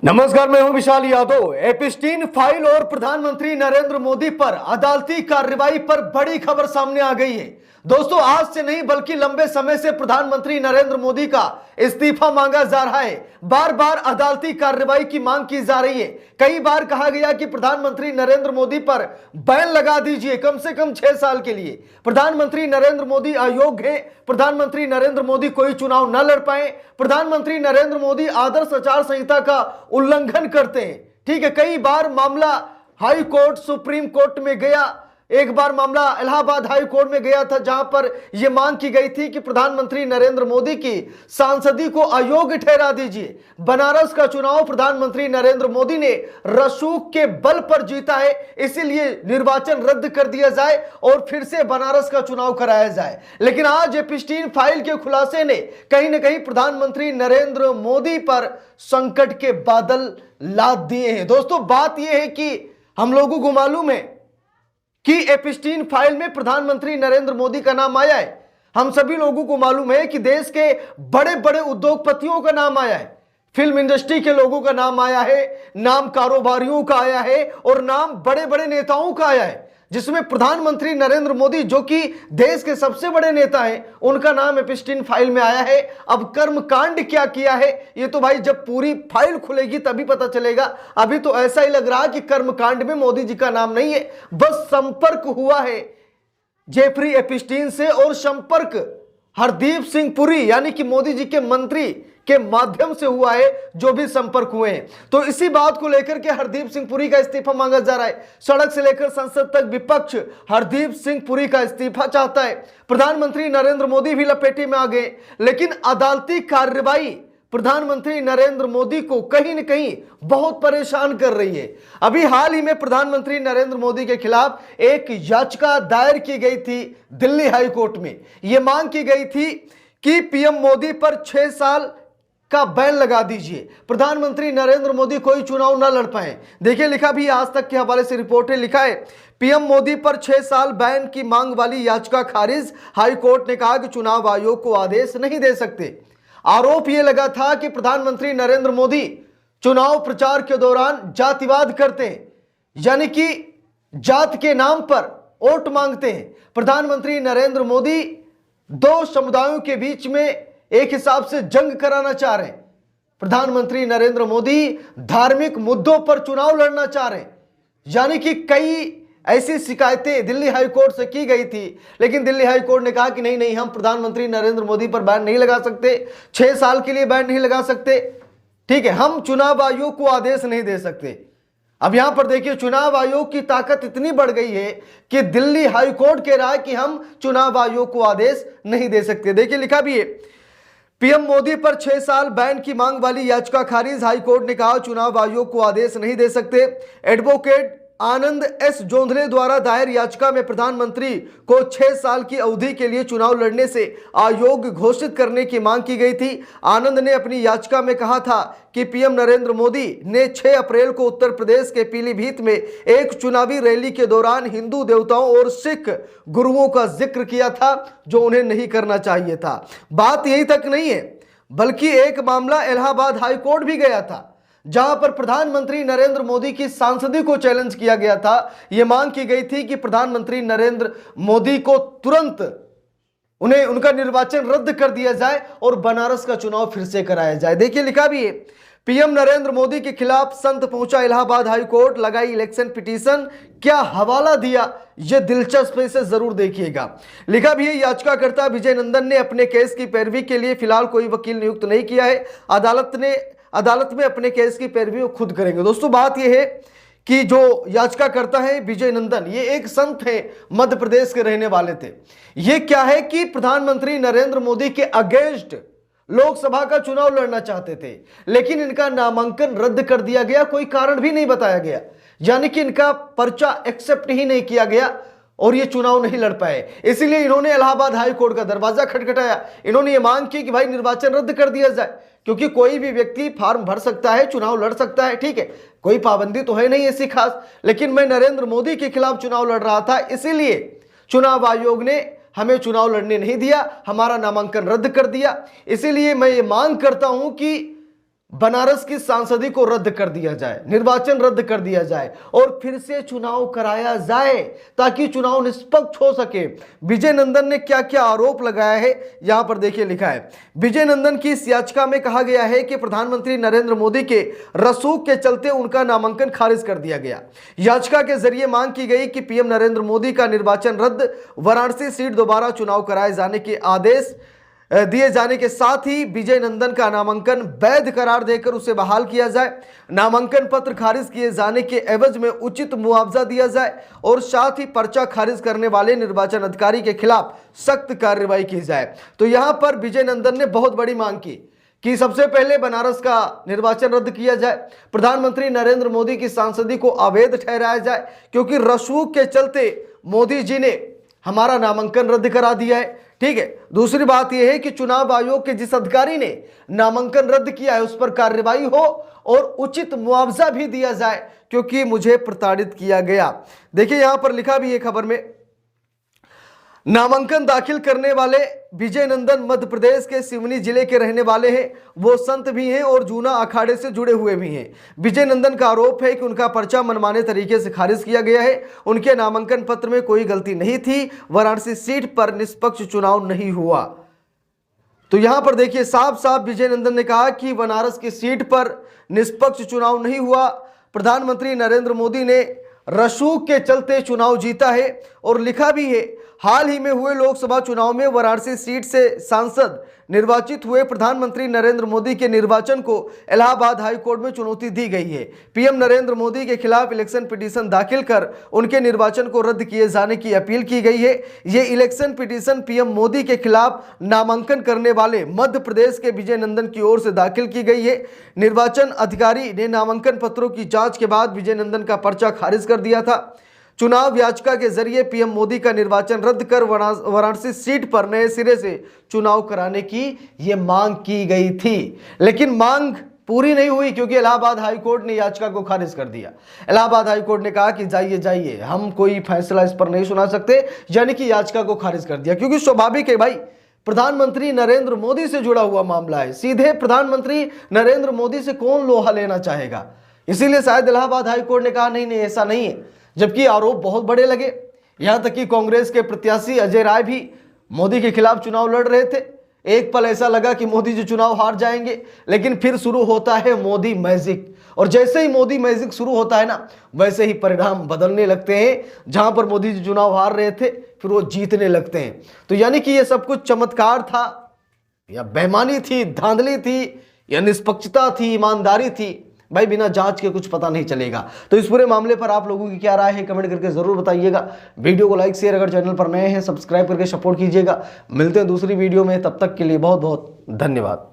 नमस्कार, मैं हूं विशाल यादव। एपिस्टीन फाइल और प्रधानमंत्री नरेंद्र मोदी पर अदालती कार्रवाई पर बड़ी खबर सामने आ गई है। दोस्तों, आज से नहीं बल्कि लंबे समय से प्रधानमंत्री नरेंद्र मोदी का इस्तीफा मांगा जा रहा है। बार बार अदालती कार्रवाई की मांग की जा रही है। कई बार कहा गया कि प्रधानमंत्री नरेंद्र मोदी पर बैन लगा दीजिए कम से कम 6 साल के लिए। प्रधानमंत्री नरेंद्र मोदी अयोग्य है, प्रधानमंत्री नरेंद्र मोदी कोई चुनाव न लड़ पाए, प्रधानमंत्री नरेंद्र मोदी आदर्श आचार संहिता का उल्लंघन करते हैं। ठीक है, कई बार मामला हाई कोर्ट, सुप्रीम कोर्ट में गया, एक बार मामला इलाहाबाद हाई कोर्ट में गया था, जहां पर यह मांग की गई थी कि प्रधानमंत्री नरेंद्र मोदी की सांसदी को अयोग्य ठहरा दीजिए। बनारस का चुनाव प्रधानमंत्री नरेंद्र मोदी ने रसूख के बल पर जीता है, इसीलिए निर्वाचन रद्द कर दिया जाए और फिर से बनारस का चुनाव कराया जाए। लेकिन आज एपिस्टीन फाइल के खुलासे ने कहीं ना कहीं प्रधानमंत्री नरेंद्र मोदी पर संकट के बादल लाद दिए हैं। दोस्तों, बात यह है कि हम लोगों को मालूम है कि एपिस्टीन फाइल में प्रधानमंत्री नरेंद्र मोदी का नाम आया है। हम सभी लोगों को मालूम है कि देश के बड़े बड़े उद्योगपतियों का नाम आया है, फिल्म इंडस्ट्री के लोगों का नाम आया है, नाम कारोबारियों का आया है और नाम बड़े बड़े नेताओं का आया है, जिसमें प्रधानमंत्री नरेंद्र मोदी, जो कि देश के सबसे बड़े नेता हैं, उनका नाम एपिस्टीन फाइल में आया है। अब कर्मकांड क्या किया है, ये तो भाई जब पूरी फाइल खुलेगी तभी पता चलेगा। अभी तो ऐसा ही लग रहा है कि कर्मकांड में मोदी जी का नाम नहीं है, बस संपर्क हुआ है जेफरी एपिस्टीन से, और संपर्क हरदीप सिंह पुरी यानी कि मोदी जी के मंत्री के माध्यम से हुआ है, जो भी संपर्क हुए हैं। तो इसी बात को लेकर के हरदीप सिंह पुरी का इस्तीफा मांगा जा रहा है। सड़क से लेकर संसद तक विपक्ष हरदीप सिंह पुरी का इस्तीफा चाहता है। प्रधानमंत्री नरेंद्र मोदी भी लपेटे में आ गए, लेकिन अदालती कार्रवाई प्रधानमंत्री नरेंद्र मोदी को कहीं न कहीं बहुत परेशान कर रही है। अभी हाल ही में प्रधानमंत्री नरेंद्र मोदी के खिलाफ एक याचिका दायर की गई थी दिल्ली हाई कोर्ट में। यह मांग की गई थी कि पीएम मोदी पर 6 साल का बैन लगा दीजिए, प्रधानमंत्री नरेंद्र मोदी कोई चुनाव ना लड़ पाए। देखिए, लिखा भी आज तक के हवाले से रिपोर्ट है, लिखा है पीएम मोदी पर 6 साल बैन की मांग वाली याचिका खारिज। हाई कोर्ट ने कहा कि चुनाव आयोग को आदेश नहीं दे सकते। आरोप यह लगा था कि प्रधानमंत्री नरेंद्र मोदी चुनाव प्रचार के दौरान जातिवाद करते हैं, यानी कि जात के नाम पर वोट मांगते हैं। प्रधानमंत्री नरेंद्र मोदी दो समुदायों के बीच में एक हिसाब से जंग कराना चाह रहे हैं। प्रधानमंत्री नरेंद्र मोदी धार्मिक मुद्दों पर चुनाव लड़ना चाह रहे हैं, यानी कि कई ऐसी शिकायतें दिल्ली हाई कोर्ट से की गई थी, लेकिन दिल्ली हाई कोर्ट ने कहा कि नहीं नहीं, हम प्रधानमंत्री नरेंद्र मोदी पर बैन नहीं लगा सकते, 6 साल के लिए बैन नहीं लगा सकते। ठीक है, हम चुनाव आयोग को आदेश नहीं दे सकते। अब यहां पर देखिए, चुनाव आयोग की ताकत इतनी बढ़ गई है कि दिल्ली हाई कोर्ट कह रहा है कि हम चुनाव आयोग को आदेश नहीं दे सकते। देखिए, लिखा भी है पीएम मोदी पर 6 साल बैन की मांग वाली याचिका खारिज। हाई कोर्ट ने कहा चुनाव आयोग को आदेश नहीं दे सकते। एडवोकेट आनंद एस जोंधले द्वारा दायर याचिका में प्रधानमंत्री को 6 साल की अवधि के लिए चुनाव लड़ने से अयोग्य घोषित करने की मांग की गई थी। आनंद ने अपनी याचिका में कहा था कि पीएम नरेंद्र मोदी ने 6 अप्रैल को उत्तर प्रदेश के पीलीभीत में एक चुनावी रैली के दौरान हिंदू देवताओं और सिख गुरुओं का जिक्र किया था, जो उन्हें नहीं करना चाहिए था। बात यही तक नहीं है, बल्कि एक मामला इलाहाबाद हाई कोर्ट भी गया था, जहां पर प्रधानमंत्री नरेंद्र मोदी की सांसदी को चैलेंज किया गया था। यह मांग की गई थी कि प्रधानमंत्री नरेंद्र मोदी को तुरंत उन्हें उनका निर्वाचन रद्द कर दिया जाए और बनारस का चुनाव फिर से कराया जाए। देखिए, लिखा भी है पीएम नरेंद्र मोदी के खिलाफ संत पहुंचा इलाहाबाद हाई कोर्ट, लगाई इलेक्शन पिटीशन। क्या हवाला दिया, यह दिलचस्प है, इसे जरूर देखिएगा। लिखा भी है याचिकाकर्ता विजय नंदन ने अपने केस की पैरवी के लिए फिलहाल कोई वकील नियुक्त नहीं किया है। अदालत में अपने केस की पैरवी वो खुद करेंगे। दोस्तों, बात यह है कि जो याचिकाकर्ता है विजय नंदन, ये एक संत है, मध्य प्रदेश के रहने वाले थे। ये क्या है कि प्रधानमंत्री नरेंद्र मोदी के अगेंस्ट लोकसभा का चुनाव लड़ना चाहते थे, लेकिन इनका नामांकन रद्द कर दिया गया, कोई कारण भी नहीं बताया गया, यानी कि इनका पर्चा एक्सेप्ट ही नहीं किया गया और ये चुनाव नहीं लड़ पाए। इसीलिए इन्होंने इलाहाबाद हाई कोर्ट का दरवाजा खटखटाया। इन्होंने ये मांग की कि भाई निर्वाचन रद्द कर दिया जाए, क्योंकि कोई भी व्यक्ति फॉर्म भर सकता है, चुनाव लड़ सकता है, ठीक है, कोई पाबंदी तो है नहीं ऐसी खास। लेकिन मैं नरेंद्र मोदी के खिलाफ चुनाव लड़ रहा था, इसीलिए चुनाव आयोग ने हमें चुनाव लड़ने नहीं दिया, हमारा नामांकन रद्द कर दिया। इसीलिए मैं ये मांग करता हूं कि बनारस की सांसदी को रद्द कर दिया जाए, निर्वाचन रद्द कर दिया जाए और फिर से चुनाव कराया जाए ताकि चुनाव निष्पक्ष हो सके। विजय नंदन ने क्या क्या आरोप लगाया है यहां पर देखिए लिखा है। विजय नंदन की इस याचिका में कहा गया है कि प्रधानमंत्री नरेंद्र मोदी के रसूख के चलते उनका नामांकन खारिज कर दिया गया। याचिका के जरिए मांग की गई कि पीएम नरेंद्र मोदी का निर्वाचन रद्द, वाराणसी सीट दोबारा चुनाव कराए जाने के आदेश दिए जाने के साथ ही विजय नंदन का नामांकन वैध करार देकर उसे बहाल किया जाए, नामांकन पत्र खारिज किए जाने के एवज में उचित मुआवजा दिया जाए और साथ ही पर्चा खारिज करने वाले निर्वाचन अधिकारी के खिलाफ सख्त कार्रवाई की जाए। तो यहां पर विजय नंदन ने बहुत बड़ी मांग की कि सबसे पहले बनारस का निर्वाचन रद्द किया जाए, प्रधानमंत्री नरेंद्र मोदी की सांसदी को अवैध ठहराया जाए क्योंकि रसूख के चलते मोदी जी ने हमारा नामांकन रद्द करा दिया है। ठीक है, दूसरी बात यह है कि चुनाव आयोग के जिस अधिकारी ने नामांकन रद्द किया है उस पर कार्रवाई हो और उचित मुआवजा भी दिया जाए क्योंकि मुझे प्रताड़ित किया गया। देखिए यहां पर लिखा भी है खबर में, नामांकन दाखिल करने वाले विजय नंदन मध्य प्रदेश के सिवनी जिले के रहने वाले हैं, वो संत भी हैं और जूना अखाड़े से जुड़े हुए भी हैं। विजय नंदन का आरोप है कि उनका पर्चा मनमाने तरीके से खारिज किया गया है, उनके नामांकन पत्र में कोई गलती नहीं थी, वाराणसी सीट पर निष्पक्ष चुनाव नहीं हुआ। तो यहां पर देखिए साफ साफ विजय नंदन ने कहा कि बनारस की सीट पर निष्पक्ष चुनाव नहीं हुआ, प्रधानमंत्री नरेंद्र मोदी ने रसूख के चलते चुनाव जीता है और लिखा भी है, हाल ही में हुए लोकसभा चुनाव में वाराणसी सीट से सांसद निर्वाचित हुए प्रधानमंत्री नरेंद्र मोदी के निर्वाचन को इलाहाबाद हाई कोर्ट में चुनौती दी गई है। पीएम नरेंद्र मोदी के खिलाफ इलेक्शन पिटीशन दाखिल कर उनके निर्वाचन को रद्द किए जाने की अपील की गई है। ये इलेक्शन पिटीशन पीएम मोदी के खिलाफ नामांकन करने वाले मध्य प्रदेश के विजय नंदन की ओर से दाखिल की गई है। निर्वाचन अधिकारी ने नामांकन पत्रों की जांच के बाद विजय नंदन का पर्चा खारिज कर दिया था। चुनाव याचिका के जरिए पीएम मोदी का निर्वाचन रद्द कर वाराणसी सीट पर नए सिरे से चुनाव कराने की यह मांग की गई थी, लेकिन मांग पूरी नहीं हुई क्योंकि इलाहाबाद हाई कोर्ट ने याचिका को खारिज कर दिया। इलाहाबाद हाई कोर्ट ने कहा कि जाइए हम कोई फैसला इस पर नहीं सुना सकते, यानी कि याचिका को खारिज कर दिया क्योंकि स्वाभाविक है भाई, प्रधानमंत्री नरेंद्र मोदी से जुड़ा हुआ मामला है, सीधे प्रधानमंत्री नरेंद्र मोदी से कौन लोहा लेना चाहेगा। इसीलिए शायद इलाहाबाद हाई कोर्ट ने कहा नहीं ऐसा नहीं है, जबकि आरोप बहुत बड़े लगे। यहां तक कि कांग्रेस के प्रत्याशी अजय राय भी मोदी के खिलाफ चुनाव लड़ रहे थे। एक पल ऐसा लगा कि मोदी जी चुनाव हार जाएंगे, लेकिन फिर शुरू होता है मोदी मैजिक, और जैसे ही मोदी मैजिक शुरू होता है ना, वैसे ही परिणाम बदलने लगते हैं। जहां पर मोदी जी चुनाव हार रहे थे फिर वो जीतने लगते हैं। तो यानी कि ये सब कुछ चमत्कार था या बेईमानी थी, धांधली थी या निष्पक्षता थी, ईमानदारी थी, भाई बिना जांच के कुछ पता नहीं चलेगा। तो इस पूरे मामले पर आप लोगों की क्या राय है कमेंट करके जरूर बताइएगा। वीडियो को लाइक शेयर, अगर चैनल पर नए हैं सब्सक्राइब करके सपोर्ट कीजिएगा। मिलते हैं दूसरी वीडियो में, तब तक के लिए बहुत बहुत धन्यवाद।